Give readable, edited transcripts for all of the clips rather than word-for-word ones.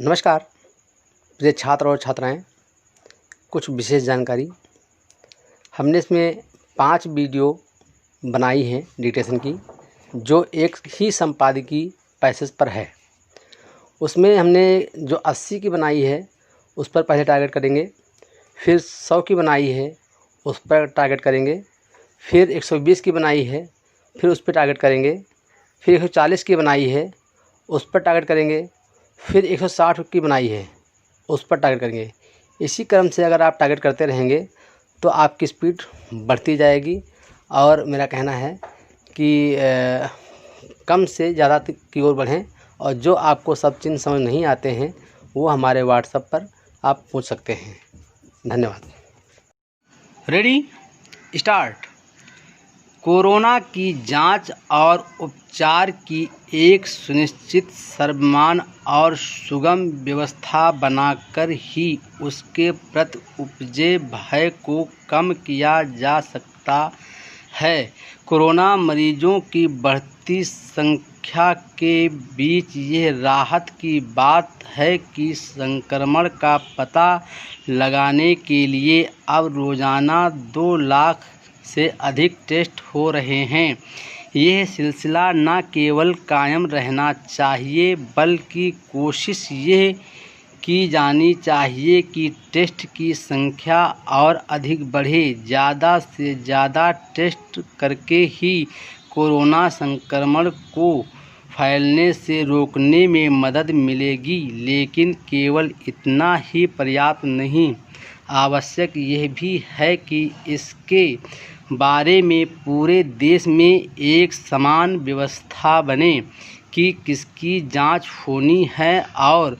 नमस्कार प्रिय छात्र और छात्राएं, कुछ विशेष जानकारी हमने इसमें 5 वीडियो बनाई हैं डिक्टेशन की, जो एक ही संपादकीय पैसेज पर है। उसमें हमने जो 80 की बनाई है उस पर पहले टारगेट करेंगे, फिर 100 की बनाई है उस पर टारगेट करेंगे, फिर 120 की बनाई है फिर उस पर टारगेट करेंगे, फिर 140 की बनाई है उस पर टारगेट करेंगे, फिर 160 की बनाई है उस पर टारगेट करेंगे। इसी क्रम से अगर आप टारगेट करते रहेंगे तो आपकी स्पीड बढ़ती जाएगी। और मेरा कहना है कि कम से ज़्यादा की ओर बढ़ें, और जो आपको सब चिन्ह समझ नहीं आते हैं वो हमारे व्हाट्सएप पर आप पूछ सकते हैं। धन्यवाद। Ready start. कोरोना की जांच और उपचार की एक सुनिश्चित, सर्वमान्य और सुगम व्यवस्था बनाकर ही उसके प्रति उपजे भय को कम किया जा सकता है। कोरोना मरीजों की बढ़ती संख्या के बीच यह राहत की बात है कि संक्रमण का पता लगाने के लिए अब रोज़ाना 2 लाख से अधिक टेस्ट हो रहे हैं। यह सिलसिला न केवल कायम रहना चाहिए बल्कि कोशिश ये की जानी चाहिए कि टेस्ट की संख्या और अधिक बढ़े। ज़्यादा से ज़्यादा टेस्ट करके ही कोरोना संक्रमण को फैलने से रोकने में मदद मिलेगी, लेकिन केवल इतना ही पर्याप्त नहीं। आवश्यक यह भी है कि इसके बारे में पूरे देश में एक समान व्यवस्था बने कि किसकी जांच होनी है और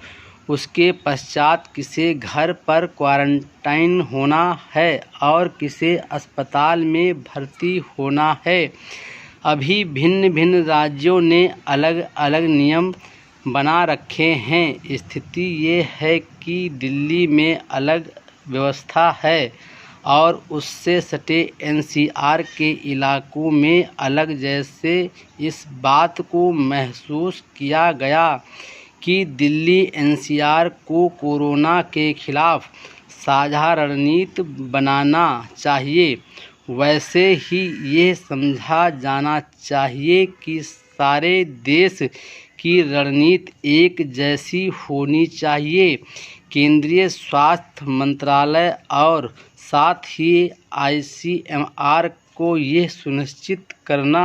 उसके पश्चात किसे घर पर क्वारंटाइन होना है और किसे अस्पताल में भर्ती होना है। अभी भिन्न भिन्न राज्यों ने अलग अलग नियम बना रखे हैं। स्थिति ये है कि दिल्ली में अलग व्यवस्था है और उससे सटे एनसीआर के इलाकों में अलग, जैसे इस बात को महसूस किया गया कि दिल्ली एनसीआर को कोरोना के खिलाफ साझा रणनीति बनाना चाहिए, वैसे ही ये समझा जाना चाहिए कि सारे देश की रणनीति एक जैसी होनी चाहिए। केंद्रीय स्वास्थ्य मंत्रालय और साथ ही आईसीएमआर को ये सुनिश्चित करना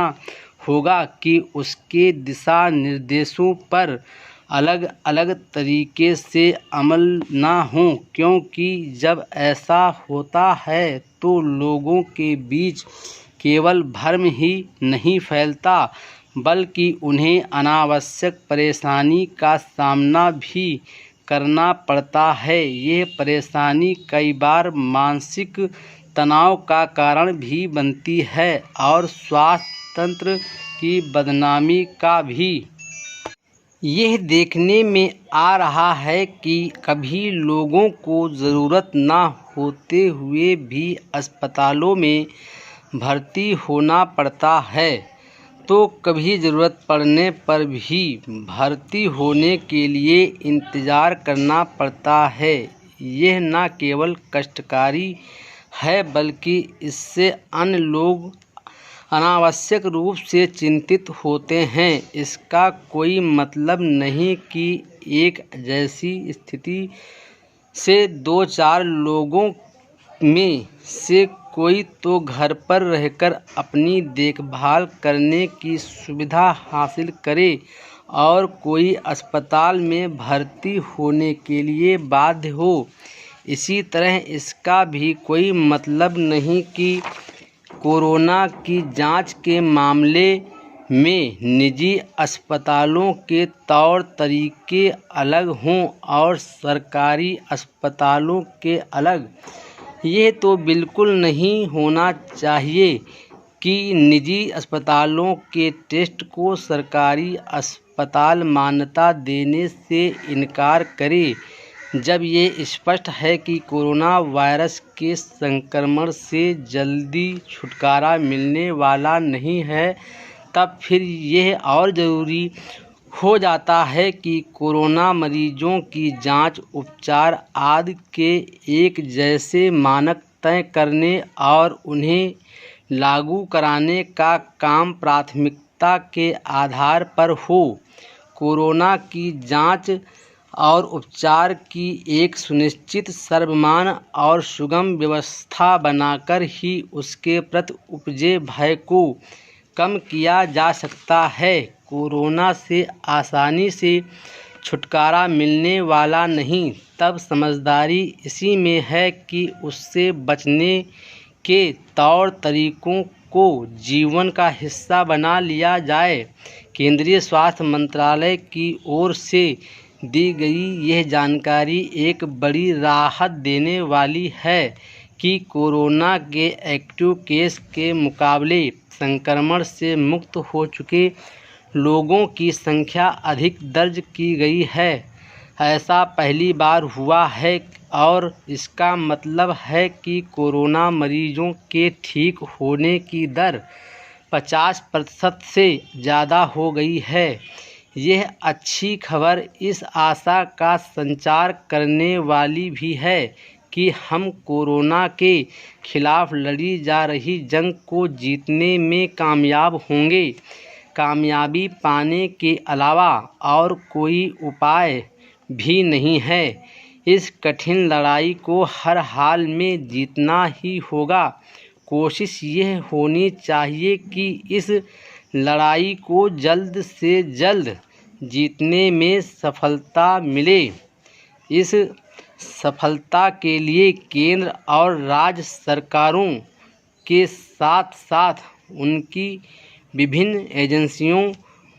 होगा कि उसके दिशा निर्देशों पर अलग अलग तरीके से अमल ना हो, क्योंकि जब ऐसा होता है तो लोगों के बीच केवल भ्रम ही नहीं फैलता बल्कि उन्हें अनावश्यक परेशानी का सामना भी करना पड़ता है। ये परेशानी कई बार मानसिक तनाव का कारण भी बनती है और स्वास्थ्य तंत्र की बदनामी का भी। यह देखने में आ रहा है कि कभी लोगों को ज़रूरत ना होते हुए भी अस्पतालों में भर्ती होना पड़ता है, तो कभी ज़रूरत पड़ने पर भी भर्ती होने के लिए इंतज़ार करना पड़ता है। यह न केवल कष्टकारी है बल्कि इससे अन्य लोग अनावश्यक रूप से चिंतित होते हैं। इसका कोई मतलब नहीं कि एक जैसी स्थिति से 2-4 लोगों में से कोई तो घर पर रहकर अपनी देखभाल करने की सुविधा हासिल करे और कोई अस्पताल में भर्ती होने के लिए बाध्य हो। इसी तरह इसका भी कोई मतलब नहीं कि कोरोना की जांच के मामले में निजी अस्पतालों के तौर तरीके अलग हों और सरकारी अस्पतालों के अलग। ये तो बिल्कुल नहीं होना चाहिए कि निजी अस्पतालों के टेस्ट को सरकारी अस्पताल मान्यता देने से इनकार करे। जब ये स्पष्ट है कि कोरोना वायरस के संक्रमण से जल्दी छुटकारा मिलने वाला नहीं है, तब फिर यह और ज़रूरी हो जाता है कि कोरोना मरीजों की जांच, उपचार आदि के एक जैसे मानक तय करने और उन्हें लागू कराने का काम प्राथमिकता के आधार पर हो। कोरोना की जांच और उपचार की एक सुनिश्चित, सर्वमान्य और सुगम व्यवस्था बनाकर ही उसके प्रति उपजे भय को कम किया जा सकता है। कोरोना से आसानी से छुटकारा मिलने वाला नहीं, तब समझदारी इसी में है कि उससे बचने के तौर तरीकों को जीवन का हिस्सा बना लिया जाए। केंद्रीय स्वास्थ्य मंत्रालय की ओर से दी गई यह जानकारी एक बड़ी राहत देने वाली है कि कोरोना के एक्टिव केस के मुकाबले संक्रमण से मुक्त हो चुके लोगों की संख्या अधिक दर्ज की गई है। ऐसा पहली बार हुआ है और इसका मतलब है कि कोरोना मरीजों के ठीक होने की दर 50% से ज़्यादा हो गई है। यह अच्छी खबर इस आशा का संचार करने वाली भी है कि हम कोरोना के खिलाफ लड़ी जा रही जंग को जीतने में कामयाब होंगे। कामयाबी पाने के अलावा और कोई उपाय भी नहीं है। इस कठिन लड़ाई को हर हाल में जीतना ही होगा। कोशिश यह होनी चाहिए कि इस लड़ाई को जल्द से जल्द जीतने में सफलता मिले। इस सफलता के लिए केंद्र और राज्य सरकारों के साथ साथ उनकी विभिन्न एजेंसियों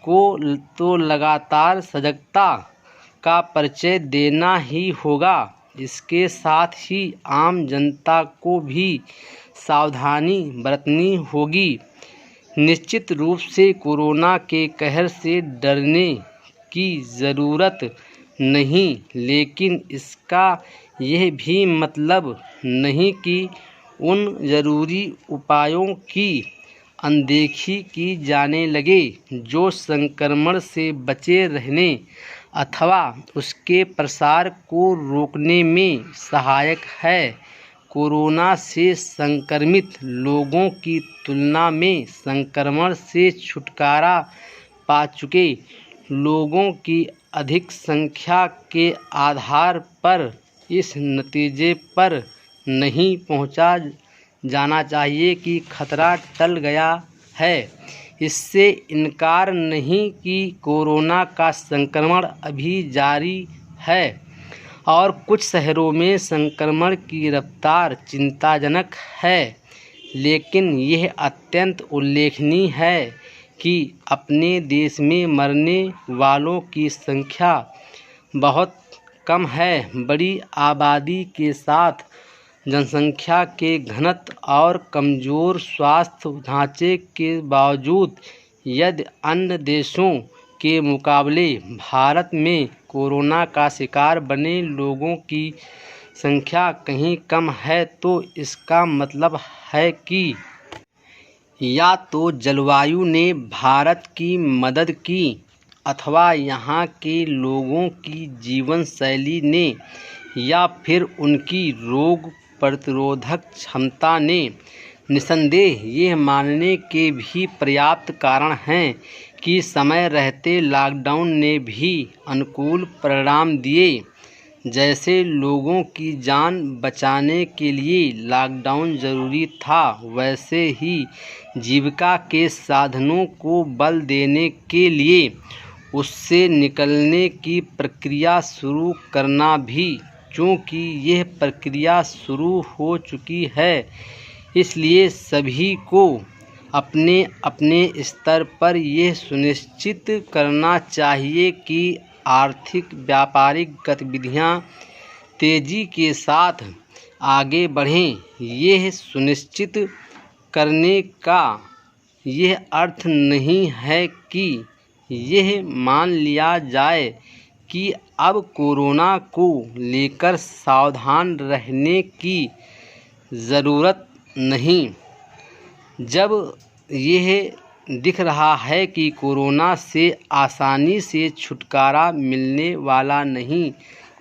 को तो लगातार सजगता का परिचय देना ही होगा। इसके साथ ही आम जनता को भी सावधानी बरतनी होगी। निश्चित रूप से कोरोना के कहर से डरने की ज़रूरत नहीं, लेकिन इसका यह भी मतलब नहीं कि उन ज़रूरी उपायों की अनदेखी की जाने लगे जो संक्रमण से बचे रहने अथवा उसके प्रसार को रोकने में सहायक है। कोरोना से संक्रमित लोगों की तुलना में संक्रमण से छुटकारा पा चुके लोगों की अधिक संख्या के आधार पर इस नतीजे पर नहीं पहुंचा जाना चाहिए कि खतरा टल गया है। इससे इनकार नहीं कि कोरोना का संक्रमण अभी जारी है और कुछ शहरों में संक्रमण की रफ्तार चिंताजनक है, लेकिन यह अत्यंत उल्लेखनीय है कि अपने देश में मरने वालों की संख्या बहुत कम है। बड़ी आबादी के साथ जनसंख्या के घनत्व और कमज़ोर स्वास्थ्य ढांचे के बावजूद यदि अन्य देशों के मुकाबले भारत में कोरोना का शिकार बने लोगों की संख्या कहीं कम है, तो इसका मतलब है कि या तो जलवायु ने भारत की मदद की अथवा यहाँ के लोगों की जीवन शैली ने या फिर उनकी रोग प्रतिरोधक क्षमता ने। निस्संदेह ये मानने के भी पर्याप्त कारण हैं कि समय रहते लॉकडाउन ने भी अनुकूल परिणाम दिए। जैसे लोगों की जान बचाने के लिए लॉकडाउन ज़रूरी था, वैसे ही जीविका के साधनों को बल देने के लिए उससे निकलने की प्रक्रिया शुरू करना भी। चूँकि यह प्रक्रिया शुरू हो चुकी है, इसलिए सभी को अपने अपने स्तर पर यह सुनिश्चित करना चाहिए कि आर्थिक व्यापारिक गतिविधियां तेज़ी के साथ आगे बढ़ें। यह सुनिश्चित करने का यह अर्थ नहीं है कि यह मान लिया जाए कि अब कोरोना को लेकर सावधान रहने की ज़रूरत नहीं। जब यह दिख रहा है कि कोरोना से आसानी से छुटकारा मिलने वाला नहीं,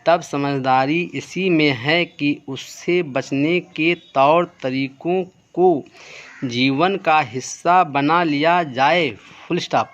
तब समझदारी इसी में है कि उससे बचने के तौर तरीकों को जीवन का हिस्सा बना लिया जाए। Full stop.